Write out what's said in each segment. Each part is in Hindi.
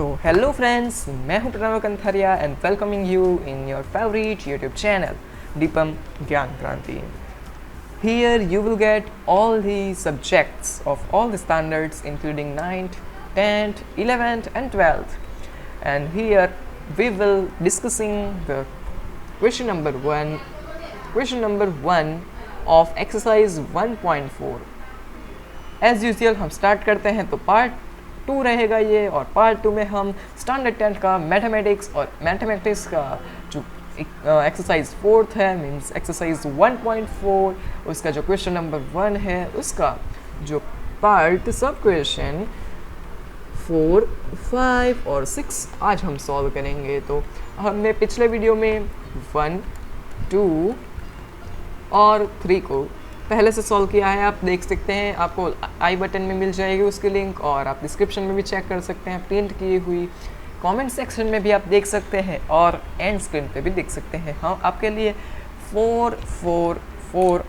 तो हेलो फ्रेंड्स, मैं हूं Pranav Kantharia and welcoming you in your favourite YouTube channel Deepam Gyan Kranti. Here you will get all the subjects of all the standards including 9th, 10th, 11th and 12th. And here we will discussing the question number 1 of exercise 1.4. As usual हम स्टार्ट करते हैं तो पार्ट 2 रहेगा ये, और पार्ट 2 में हम स्टैंडर्ड 10 का मैथमेटिक्स का जो एक्सरसाइज 4th है, मीन्स एक्सरसाइज 1.4, उसका जो क्वेश्चन नंबर 1 है उसका जो पार्ट सब क्वेश्चन 4, 5 और 6 आज हम सॉल्व करेंगे. तो हमने पिछले वीडियो में 1, 2 और 3 को पहले से सॉल्व किया है. आप देख सकते हैं, आपको आई बटन में मिल जाएगी उसकी लिंक, और आप डिस्क्रिप्शन में भी चेक कर सकते हैं. प्रिंट की हुई कमेंट सेक्शन में भी आप देख सकते हैं और एंड स्क्रीन पे भी देख सकते हैं. हम आपके लिए 4, 4, 4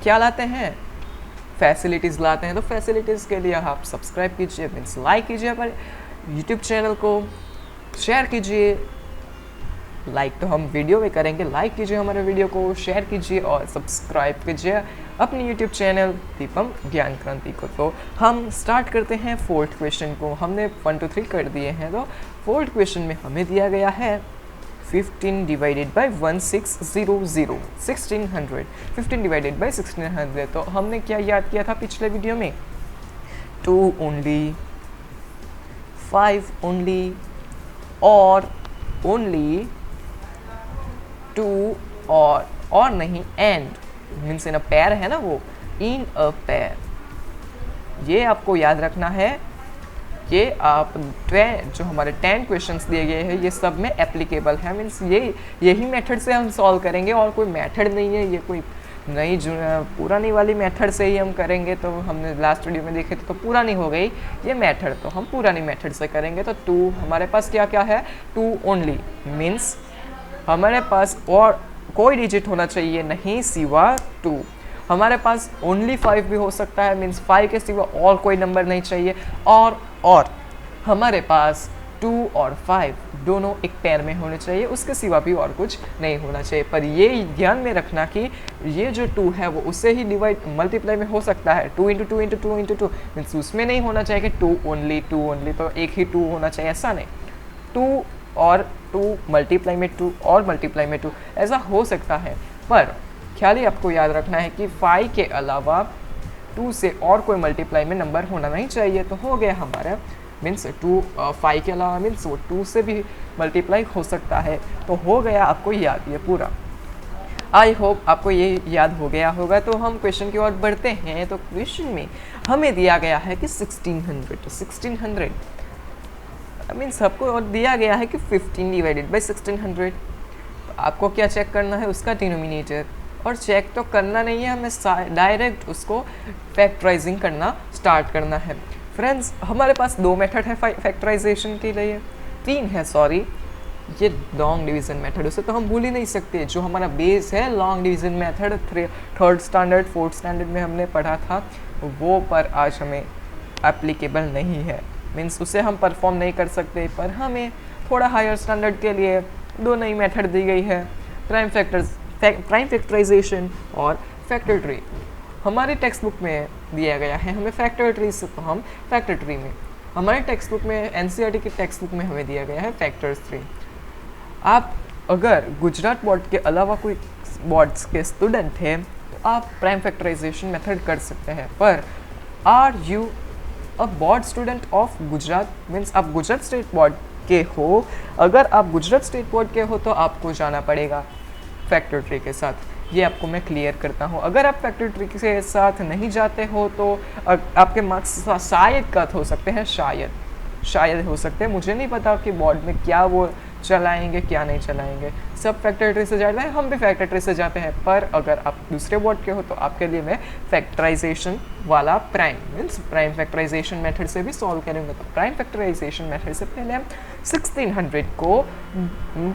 क्या लाते हैं, फैसिलिटीज़ लाते हैं. तो फैसिलिटीज़ के लिए आप सब्सक्राइब कीजिए, मीन्स लाइक कीजिए हमारे यूट्यूब चैनल को, शेयर कीजिए. लाइक तो हम वीडियो में करेंगे, लाइक कीजिए हमारे वीडियो को, शेयर कीजिए और सब्सक्राइब कीजिए अपनी यूट्यूब चैनल दीपम ज्ञान क्रांति को. तो हम स्टार्ट करते हैं 4th क्वेश्चन को. हमने 1, 2, 3 कर दिए हैं. तो 4th क्वेश्चन में हमें दिया गया है 15 डिवाइडेड बाई 1600, 1600, 15 डिवाइडेड बाई 1600. तो हमने क्या याद किया था पिछले वीडियो में, 2 ओनली, 5 ओनली, और ओनली 2 और नहीं and, means in a pair है ना, वो इन अ पेयर. ये आपको याद रखना है. ये आप जो हमारे 10 क्वेश्चंस दिए गए हैं ये सब में एप्लीकेबल है. मीन्स यही मेथड से हम सॉल्व करेंगे और कोई मेथड नहीं है. ये कोई नई पुरानी वाली मेथड से ही हम करेंगे. तो हमने लास्ट वीडियो में देखे थे तो पुरानी हो गई ये मेथड, तो हम पुरानी मेथड से करेंगे. तो 2 हमारे पास क्या क्या है, 2 ओनली, मीन्स हमारे पास और कोई डिजिट होना चाहिए नहीं सिवा 2. हमारे पास ओनली 5 भी हो सकता है, मीन्स 5 के सिवा और कोई नंबर नहीं चाहिए. और हमारे पास 2 और 5 दोनों एक पेयर में होने चाहिए, उसके सिवा भी और कुछ नहीं होना चाहिए. पर ये ध्यान में रखना कि ये जो 2 है वो उससे ही मल्टीप्लाई में हो सकता है. 2 × 2 × 2 × 2 मीन्स उसमें नहीं होना चाहिए कि 2 ओनली तो एक ही 2 होना चाहिए, ऐसा नहीं. 2 और 2 मल्टीप्लाई में 2 और मल्टीप्लाई में 2 ऐसा हो सकता है. पर ख्याल ही आपको याद रखना है कि 5 के अलावा 2 से और कोई मल्टीप्लाई में नंबर होना नहीं चाहिए. तो हो गया हमारा, मीन्स 5 के अलावा मीन्स वो 2 से भी मल्टीप्लाई हो सकता है. तो हो गया आपको याद ये पूरा. आई होप आपको ये याद हो गया होगा. तो हम क्वेश्चन की ओर बढ़ते हैं. तो क्वेश्चन में हमें दिया गया है कि 1600 मीन्स आपको और दिया गया है कि 15 डिवाइडेड बाई 1600. तो आपको क्या चेक करना है, उसका डिनोमिनेटर. और चेक तो करना नहीं है, हमें डायरेक्ट उसको फैक्टराइजिंग करना स्टार्ट करना है. फ्रेंड्स, हमारे पास 2 मेथड है फैक्टराइजेशन के लिए, 3 है सॉरी. ये लॉन्ग डिवीज़न मेथड, उसे तो हम भूल ही नहीं सकते. जो हमारा बेस है long division method 3rd standard 4th standard में हमने पढ़ा था, वो पर आज हमें एप्लीकेबल नहीं है. मीन्स उसे हम परफॉर्म नहीं कर सकते. पर हमें थोड़ा हायर स्टैंडर्ड के लिए 2 नई मेथड दी गई है, प्राइम फैक्टराइजेशन और फैक्टर ट्री. हमारे टेक्स्ट बुक में दिया गया है हमें फैक्टर ट्री से, तो हम फैक्टर ट्री में, हमारे टेक्स्ट बुक में एनसीईआरटी की टेक्स्ट बुक में हमें दिया गया है फैक्टर्स 3. आप अगर गुजरात बोर्ड के अलावा कोई बोर्ड्स के स्टूडेंट हैं तो आप प्राइम फैक्टराइजेशन मेथड कर सकते हैं. पर are you a board student of Gujarat, means आप गुजरात स्टेट बोर्ड के हो. अगर आप गुजरात स्टेट बोर्ड के हो तो आपको जाना पड़ेगा फैक्टर ट्री के साथ. ये आपको मैं क्लियर करता हूँ. अगर आप फैक्टर ट्री के साथ नहीं जाते हो तो आपके मार्क्स शायद कट हो सकते हैं, शायद हो सकते हैं. मुझे नहीं पता कि बोर्ड में क्या वो चलाएंगे क्या नहीं चलाएंगे. सब फैक्टर ट्री से जाते हैं, हम भी फैक्टर ट्री से जाते हैं. पर अगर आप दूसरे बोर्ड के हो तो आपके लिए मैं फैक्टराइजेशन वाला प्राइम फैक्टराइजेशन मेथड से भी सॉल्व करेंगे. तो प्राइम फैक्टराइजेशन मेथड से पहले हम 1600 को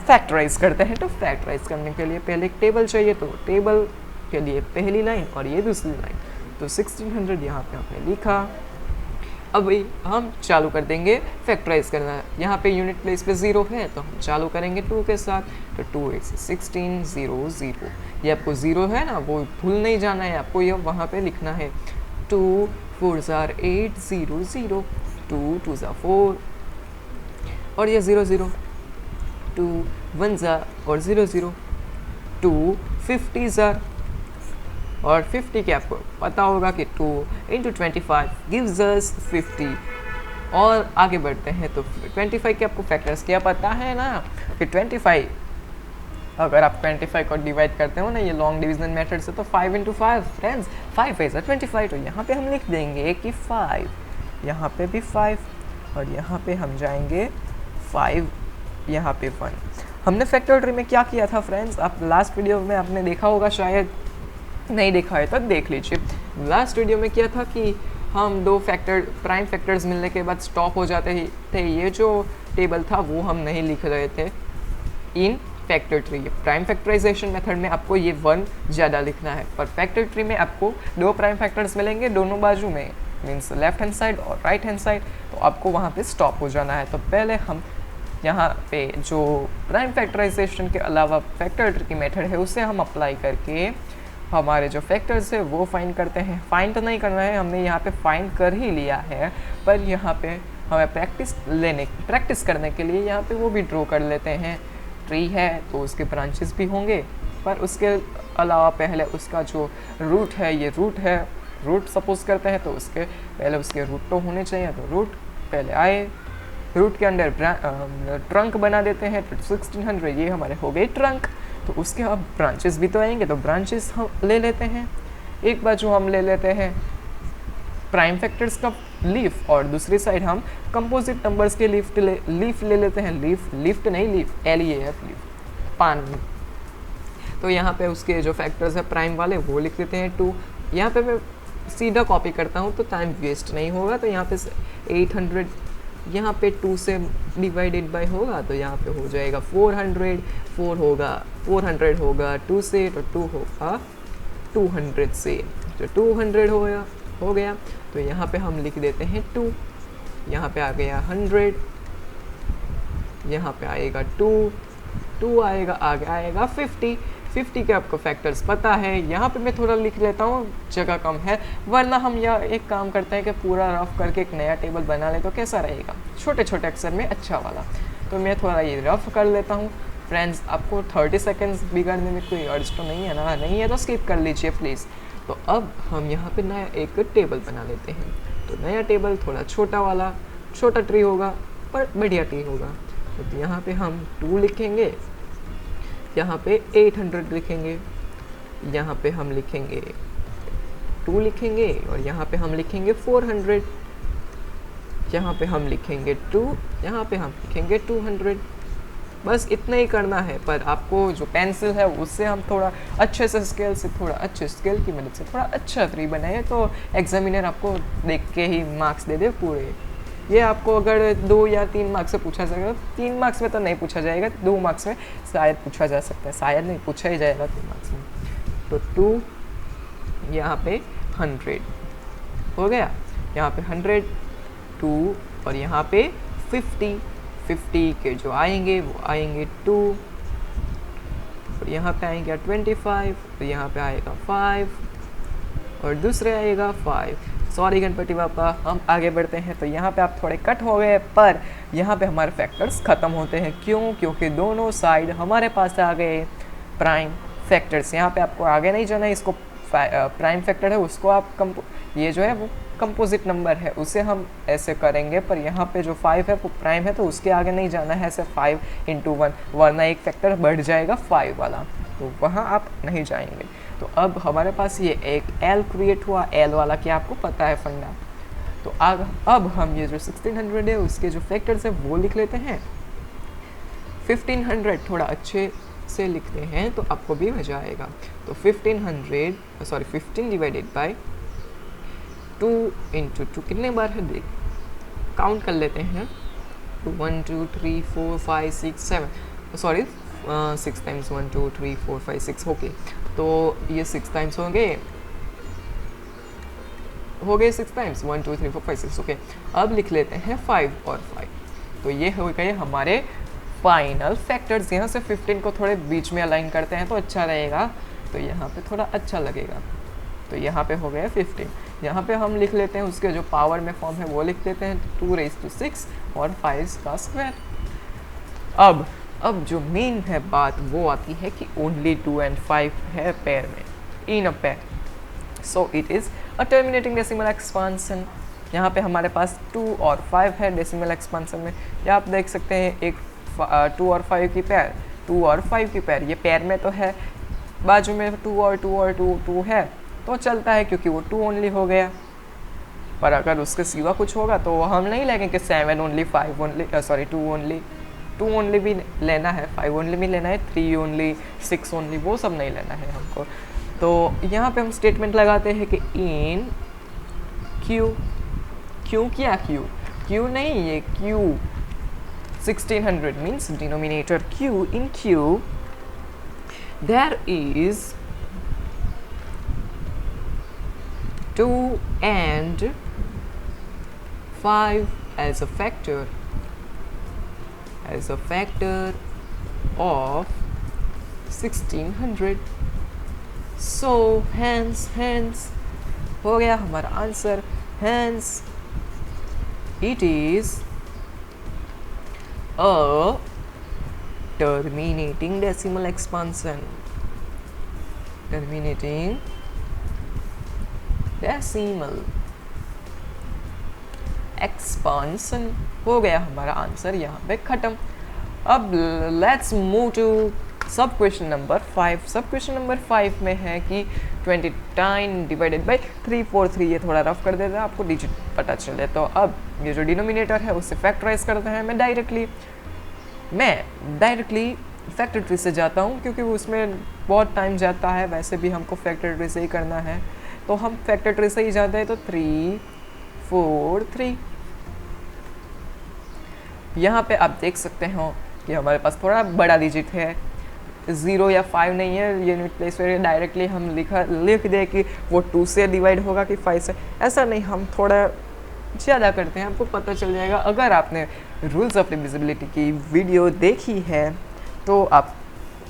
फैक्टराइज करते हैं. तो फैक्टराइज करने के लिए पहले एक टेबल चाहिए. तो टेबल के लिए पहली लाइन और ये दूसरी लाइन. तो 1600 यहाँ पे आपने लिखा, अभी हम चालू कर देंगे फैक्टराइज करना। यहाँ पे यूनिट प्लेस पे 0 है तो हम चालू करेंगे 2 के साथ, तो 2 8 16 0 0। ये आपको 0 है ना, वो भूल नहीं जाना है, आपको ये वहाँ पे लिखना है। 2 4 8 0 0, 2 2 4 और ये 0 0, 2 1 और 0 0, 2 50 और 50 के आपको पता होगा कि 2 × 25 gives us 50। और आगे बढ़ते हैं तो 25 के आपको फैक्टर्स क्या पता है ना कि 25 अगर आप 25 को डिवाइड करते हो ना ये लॉन्ग डिवीजन मेथड से, तो 5 × 5 फ्रेंड्स 5 5 25। तो यहाँ पे हम लिख देंगे कि 5, यहाँ पे भी 5 और यहाँ पे हम जाएंगे 5, यहाँ पे 1। हमने फैक्टर ट्री में क्या किया था फ्रेंड्स, आप लास्ट वीडियो में आपने देखा होगा, शायद नहीं देखा है तो देख लीजिए। लास्ट वीडियो में क्या था कि हम दो प्राइम फैक्टर्स मिलने के बाद स्टॉप हो जाते थे। ये जो टेबल था वो हम नहीं लिख रहे थे in factor tree. Prime factorization method में आपको ये 1 ज़्यादा लिखना है, पर फैक्टर ट्री में आपको दो प्राइम फैक्टर्स मिलेंगे दोनों बाजू में, मीन्स लेफ्ट हैंड साइड और राइट हैंड साइड, तो आपको वहाँ पे स्टॉप हो जाना है। तो पहले हम यहाँ पे जो प्राइम फैक्टराइजेशन के अलावा फैक्टर ट्री की मेथड है उसे हम अप्लाई करके हमारे जो फैक्टर्स है वो फाइंड करते हैं। फाइंड तो नहीं करना है, हमने यहाँ पे फाइंड कर ही लिया है, पर यहाँ पे हमें प्रैक्टिस करने के लिए यहाँ पे वो भी ड्रॉ कर लेते हैं। ट्री है तो उसके ब्रांचेस भी होंगे, पर उसके अलावा पहले उसका जो रूट है, ये रूट है, रूट सपोज करते हैं तो उसके पहले उसके रूट तो होने चाहिए, तो रूट पहले आए, रूट के अंदर ट्रंक बना देते हैं, तो 1600 ये हमारे हो गए ट्रंक। तो उसके अब ब्रांचेस भी तो आएंगे, तो ब्रांचेस हम ले लेते हैं। एक बाजू हम ले लेते हैं प्राइम फैक्टर्स का लीफ और दूसरी साइड हम कंपोजिट नंबर्स के लीफ ले लेते हैं। लिफ्ट नहीं, लीफ LEAF, लीफ पान। तो यहाँ पे उसके जो फैक्टर्स है प्राइम वाले वो लिख देते हैं 2। यहाँ पे मैं सीधा कॉपी करता हूँ तो टाइम वेस्ट नहीं होगा, तो यहाँ पे 800 यहाँ पे 2 से डिवाइडेड बाय होगा, तो यहाँ पे हो जाएगा 400, 400 होगा 2 से, तो 2 होगा 200 से, तो 200 हो गया। तो यहाँ पे हम लिख देते हैं 2, यहाँ पे आ गया 100, यहाँ पे आएगा 2 आएगा, आगे आएगा 50 के आपको फैक्टर्स पता है। यहाँ पे मैं थोड़ा लिख लेता हूँ, जगह कम है, वरना हम यह एक काम करते हैं कि पूरा रफ करके एक नया टेबल बना ले तो कैसा रहेगा, छोटे छोटे अक्षर में अच्छा वाला। तो मैं थोड़ा ये रफ कर लेता हूँ। फ्रेंड्स आपको 30 सेकेंड्स बिगाड़ने में कोई अर्ज तो नहीं है ना, नहीं है तो स्किप कर लीजिए प्लीज़। तो अब हम यहाँ पे नया एक टेबल बना लेते हैं। तो नया टेबल थोड़ा छोटा वाला, छोटा ट्री होगा पर बढ़िया ट्री होगा। तो यहाँ पे हम 2 लिखेंगे, यहाँ पे 800 लिखेंगे, यहाँ पे हम लिखेंगे 2 लिखेंगे और यहाँ पे हम लिखेंगे 400, यहाँ पे हम लिखेंगे 2, यहाँ पे हम लिखेंगे 200। बस इतना ही करना है, पर आपको जो पेंसिल है उससे हम थोड़ा अच्छे से स्केल की मदद से थोड़ा अच्छा ट्री बनाए, तो एग्जामिनर आपको देख के ही मार्क्स दे दे पूरे। ये आपको अगर 2 या 3 मार्क्स से पूछा जाएगा, 3 मार्क्स में तो नहीं पूछा जाएगा, 2 मार्क्स में शायद पूछा जा सकता है, शायद नहीं पूछा ही जाएगा 2 मार्क्स में। तो 2 यहाँ पे 100 हो गया, यहाँ पे 100 2 और यहाँ पे 50 के जो आएंगे वो आएंगे 2 और यहाँ पे आएंगे 25, तो यहाँ पे आएगा 5 और दूसरे आएगा 5। सॉरी गणपति पापा, हम आगे बढ़ते हैं। तो यहाँ पे आप थोड़े कट हो गए, पर यहाँ पे हमारे फैक्टर्स ख़त्म होते हैं। क्यों? क्योंकि दोनों साइड हमारे पास आ गए प्राइम फैक्टर्स। यहाँ पे आपको आगे नहीं जाना है, इसको प्राइम फैक्टर है उसको आप ये जो है वो कंपोजिट नंबर है उसे हम ऐसे करेंगे, पर यहाँ पे जो 5 है वो प्राइम है तो उसके आगे नहीं जाना है ऐसे 5 × 1, वरना एक फैक्टर बढ़ जाएगा 5 वाला, तो वहाँ आप नहीं जाएंगे। तो अब हमारे पास ये एक L क्रिएट हुआ, L वाला क्या आपको पता है फंडा। तो अब हम ये जो 1600 है उसके जो फैक्टर्स है वो लिख लेते हैं। 1500 थोड़ा अच्छे से लिखते हैं तो आपको भी मजा आएगा। तो 15 डिवाइडेड बाय 2 × 2 कितने बार है देख काउंट कर लेते हैं। 1 2 3 4 5 6 7 सॉरी 6 टाइम्स 1 2 3 4 5 6 ओके, तो ये 6 टाइम्स हो गए 6 टाइम्स, 1 2 3 4 5 6। ओके, अब लिख लेते हैं 5 और 5। तो ये हो गए हमारे फाइनल फैक्टर्स। यहाँ से 15 को थोड़े बीच में अलाइन करते हैं तो अच्छा रहेगा, तो यहाँ पे थोड़ा अच्छा लगेगा। तो यहाँ पे हो गया 15। यहाँ पे हम लिख लेते हैं उसके जो पावर में फॉर्म है वो लिख देते हैं 2⁻6 और 5 का स्क्वायर। अब जो मेन है बात वो आती है कि ओनली 2 and 5 है पेयर में, in a pair, so it is a terminating decimal expansion. यहाँ पे हमारे पास 2 और 5 है डेसिमल एक्सपांसन में। या आप देख सकते हैं एक 2 और 5 की पेयर, 2 और 5 की पेयर, ये पेयर में तो है, बाजू में 2 और 2 और 2 2 है तो चलता है क्योंकि वो 2 ओनली हो गया। पर अगर उसके सिवा कुछ होगा तो हम नहीं लेंगे कि 7 only, 5 only, sorry 2 only, 2 only भी लेना है, 5 ओनली भी लेना है, 3 ओनली, 6 ओनली, वो सब नहीं लेना है हमको। तो यहाँ पे हम स्टेटमेंट लगाते हैं कि इन क्यू, क्यू क्या क्यू, क्यू नहीं ये Q 1600 means denominator Q, in Q there is 2 and 5 as a factor of 1600. So hence हो गया हमारा answer, hence it is a terminating decimal expansion, terminating decimal expansion हो गया हमारा आंसर यहाँ पे खत्म। अब लेट्स मूव टू सब क्वेश्चन नंबर 5। सब क्वेश्चन नंबर 5 में है कि 29 डिवाइडेड बाई 343, ये थोड़ा रफ कर देता है आपको डिजिट पता चले। तो अब ये जो डिनोमिनेटर है उससे फैक्टराइज करते हैं। मैं डायरेक्टली फैक्टर ट्री से जाता हूँ क्योंकि उसमें बहुत टाइम जाता है, वैसे भी हमको फैक्टर ट्री से ही करना है तो हम फैक्टर ट्री से ही जाते हैं। तो 3 4 3, यहाँ पे आप देख सकते हो कि हमारे पास थोड़ा बड़ा डिजिट है, 0 या 5 नहीं है, यूनिट प्लेस पे डायरेक्टली हम लिख दे कि वो 2 से डिवाइड होगा कि 5 से, ऐसा नहीं, हम थोड़ा ज़्यादा करते हैं, आपको पता चल जाएगा। अगर आपने रूल्स ऑफ डिविजिबिलिटी की वीडियो देखी है तो आप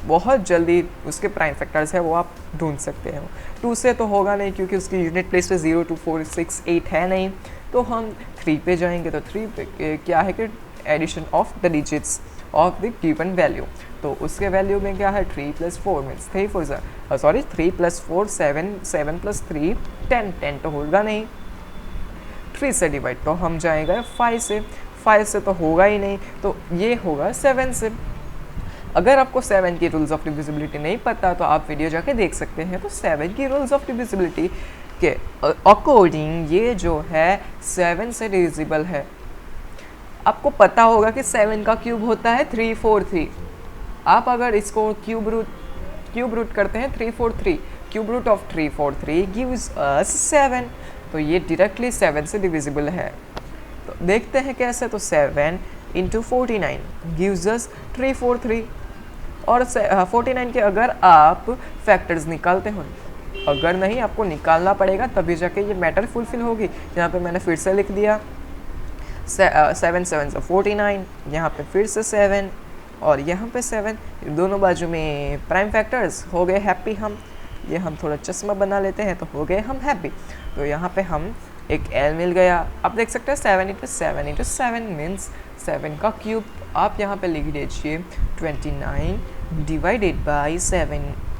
बहुत जल्दी उसके प्राइम फैक्टर्स है वो आप ढूंढ सकते हो। 2 से तो होगा नहीं क्योंकि उसकी यूनिट प्लेस पे 0 2 4 6 8 है नहीं, तो हम 3 पे जाएंगे। तो 3 पे क्या है कि addition of the digits of the given value, तो उसके वैल्यू में क्या है 3 + 4 मीन्स 3 + 4 7, 7 + 3 10, 10 तो होगा नहीं। 3 से डिवाइड तो हम जाएंगे 5 से, 5 से तो होगा ही नहीं, तो ये होगा 7 से। अगर आपको 7 की रूल्स ऑफ डिविजिबिलिटी नहीं पता तो आप वीडियो जाके देख सकते हैं। तो 7 की रूल्स ऑफ डिविजिबिलिटी के अकॉर्डिंग ये जो है 7 से डिविजिबल है। आपको पता होगा कि 7 का क्यूब होता है 343। आप अगर इसको क्यूब रूट करते हैं 343, cube root of 343 gives us 7, तो ये डायरेक्टली 7 से डिविजिबल है। तो देखते हैं कैसे। तो 7 × 49 गिव्स अस 343, और 49 के अगर आप फैक्टर्स निकालते हो, अगर नहीं आपको निकालना पड़ेगा तभी जाके ये मैटर फुलफिल होगी। यहाँ पे मैंने फिर से लिख दिया 7 7 से 49, यहाँ पे फिर से 7 और यहाँ पे 7, दोनों बाजू में प्राइम फैक्टर्स हो गए हैप्पी। हम ये हम थोड़ा चश्मा बना लेते हैं तो हो गए हम हैप्पी। तो यहाँ पे हम एक एल मिल गया। आप देख सकते हैं 7 × 7 × 7 मीन्स 7 का क्यूब। आप यहाँ पे लिख दीजिए 29 डिवाइडेड बाई 7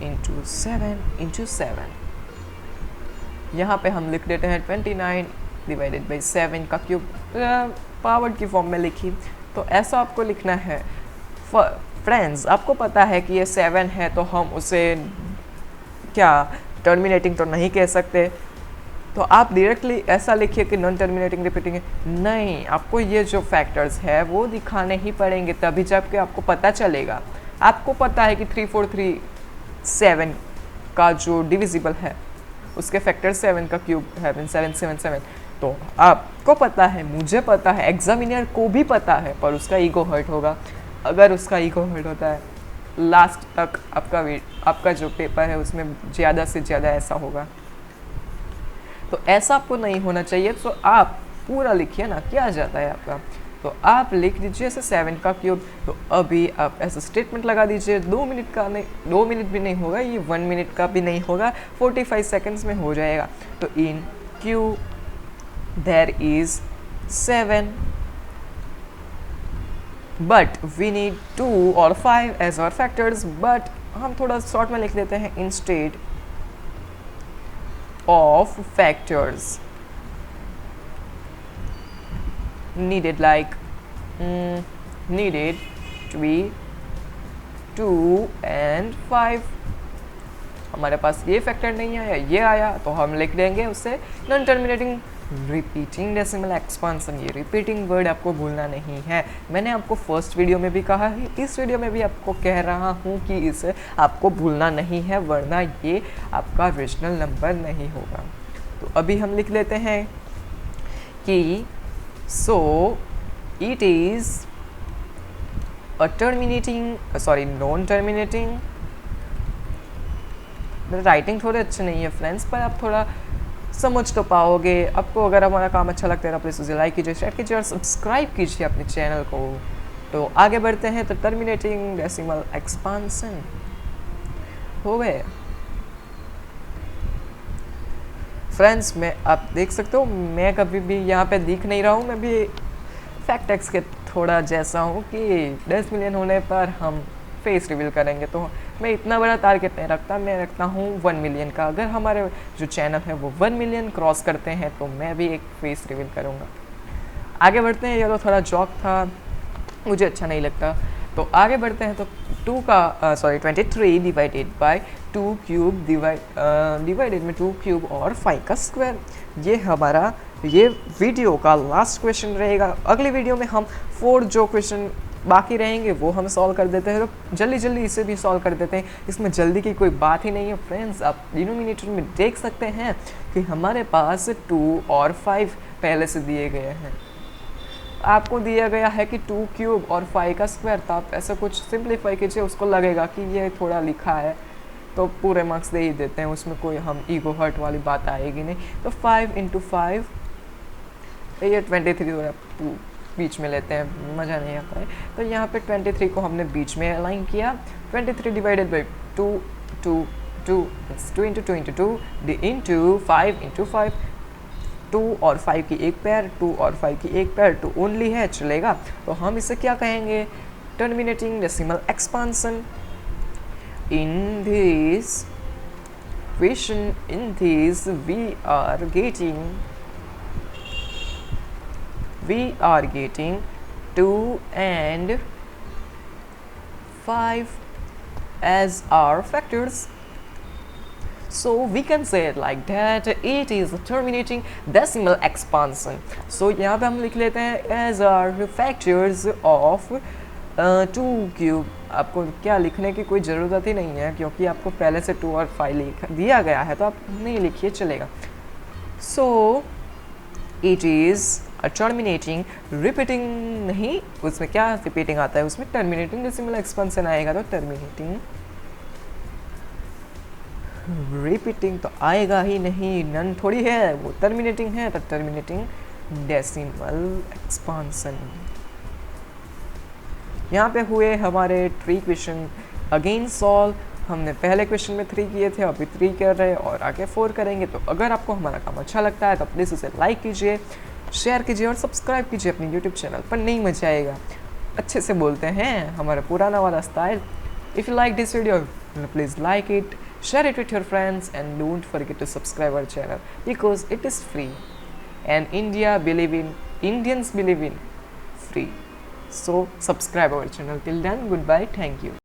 × 7 × 7। यहाँ पे हम लिख देते हैं 29 डिवाइडेड बाई 7 का क्यूब, पावर की फॉर्म में लिखी। तो ऐसा आपको लिखना है। फ्रेंड्स, आपको पता है कि ये 7 है तो हम उसे क्या टर्मिनेटिंग तो नहीं कह सकते, तो आप डायरेक्टली ऐसा लिखिए कि नॉन टर्मिनेटिंग रिपीटिंग है। नहीं, आपको ये जो फैक्टर्स है वो दिखाने ही पड़ेंगे, तभी जबकि आपको पता चलेगा। आपको पता है कि 343 का जो डिविजिबल है उसके फैक्टर 7 का क्यूब है 777, तो आपको पता है, मुझे पता है, एग्जामिनर को भी पता है, पर उसका ईगो हर्ट होगा। अगर उसका ईगो हर्ट होता है लास्ट तक आपका जो पेपर है उसमें ज़्यादा से ज़्यादा ऐसा होगा। तो ऐसा आपको नहीं होना चाहिए। तो आप पूरा लिखिए ना, क्या जाता है आपका। तो आप लिख दीजिए ऐसे 7 का क्यूब। तो अभी आप ऐसा स्टेटमेंट लगा दीजिए। 2 मिनट का नहीं, 2 मिनट भी नहीं होगा, ये 1 मिनट का भी नहीं होगा, 45 सेकेंड्स में हो जाएगा। तो in Q there is 7 but we need 2 और 5 एज आवर फैक्टर्स। बट हम थोड़ा शॉर्ट में लिख देते हैं instead of factors needed, like needed to be 2 and 5। हमारे पास ये फैक्टर नहीं आया, ये आया, तो हम लिख देंगे उससे non terminating repeating decimal expansion. ये रिपीटिंग वर्ड आपको भूलना नहीं है। मैंने आपको फर्स्ट वीडियो में भी कहा है, इस वीडियो में भी आपको कह रहा हूँ कि इसे आपको भूलना नहीं है, वरना ये आपका रेशनल नंबर नहीं होगा। तो अभी हम लिख लेते हैं कि so it is a terminating non-terminating। मेरे राइटिंग थोड़े अच्छे नहीं है फ्रेंड्स, पर आप थोड़ा समझ तो पाओगे। आपको अगर हमारा काम अच्छा लगता है तो प्लीज़ उसे लाइक कीजिए, शेयर कीजिए और सब्सक्राइब कीजिए अपने चैनल को। तो आगे बढ़ते हैं। तो टर्मिनेटिंग डेसिमल एक्सपांसन हो गए फ्रेंड्स। मैं आप देख सकते हो, मैं कभी भी यहाँ पे दिख नहीं रहा हूँ, मैं भी फैक्ट एक्स के थोड़ा जैसा हूँ कि 10 मिलियन होने पर हम फेस रिवील करेंगे। तो मैं इतना बड़ा टारगेट नहीं रखता, मैं रखता हूँ 1 मिलियन का। अगर हमारे जो चैनल है वो 1 मिलियन क्रॉस करते हैं तो मैं भी एक फेस रिवील करूँगा। आगे बढ़ते हैं। ये तो थोड़ा जॉक था, मुझे अच्छा नहीं लगता। तो आगे बढ़ते हैं। तो 23 डिवाइडेड बाय 2 क्यूब डिवाइडेड में 2 क्यूब और 5 का स्क्वायर। ये हमारा ये वीडियो का लास्ट क्वेश्चन रहेगा। अगली वीडियो में हम 4 जो क्वेश्चन बाकी रहेंगे वो हम सॉल्व कर देते हैं। तो जल्दी जल्दी इसे भी सॉल्व कर देते हैं, इसमें जल्दी की कोई बात ही नहीं है फ्रेंड्स। आप डिनोमिनेटर में देख सकते हैं कि हमारे पास 2 और 5 पहले से दिए गए हैं। आपको दिया गया है कि 2 क्यूब और 5 का स्क्वायर, तो आप ऐसा कुछ सिंप्लीफाई कीजिए, उसको लगेगा कि ये थोड़ा लिखा है तो पूरे मार्क्स दे ही देते हैं, उसमें कोई हम ईगो हर्ट वाली बात आएगी नहीं। तो 5 × 5 ये 23 और बीच में लेते हैं, मज़ा नहीं आता है। तो यहाँ पे 23 को हमने बीच में अलाइन किया। 23 डिवाइडेड बाई 2 2 2 × 2 × 2 इंटू 5 × 5। 2 और 5 की एक पेयर, 2 और 5 की एक पेयर, 2 ओनली है, चलेगा। तो हम इसे क्या कहेंगे, terminating decimal expansion. In this question, in this we are getting 2 and 5 as our factors. So we can say it like that, it is a terminating decimal expansion. So यहाँ पे हम लिख लेते हैं as our factors of 2 cube। आपको क्या लिखने की कोई ज़रूरत ही नहीं है, क्योंकि आपको पहले से 2 और 5 दिया गया है, तो आप नहीं लिखिए, चलेगा। So it is a terminating, repeating नहीं, उसमें क्या रिपीटिंग आता है, उसमें टर्मिनेटिंग डेसिमल एक्सपेंशन आएगा। तो टर्मिनेटिंग, रिपीटिंग तो आएगा ही नहीं, नन थोड़ी है, वो टर्मिनेटिंग है। तो टर्मिनेटिंग डेसिमल एक्सपेंशन। यहाँ पे हुए हमारे 3 क्वेश्चन अगेन सॉल्व। हमने पहले क्वेश्चन में 3 किए थे, अभी 3 कर रहे हैं और आगे 4 करेंगे। तो अगर आपको हमारा काम अच्छा लगता है तो प्लीज़ उसे लाइक कीजिए, शेयर कीजिए और सब्सक्राइब कीजिए अपने यूट्यूब चैनल पर। नहीं मजा आएगा, अच्छे से बोलते हैं, हमारा पुराना वाला style. If you like this video please like it, share it with your friends, and don't forget to subscribe our channel because it is free and Indians believe in free. So subscribe our channel. Till then, goodbye, thank you.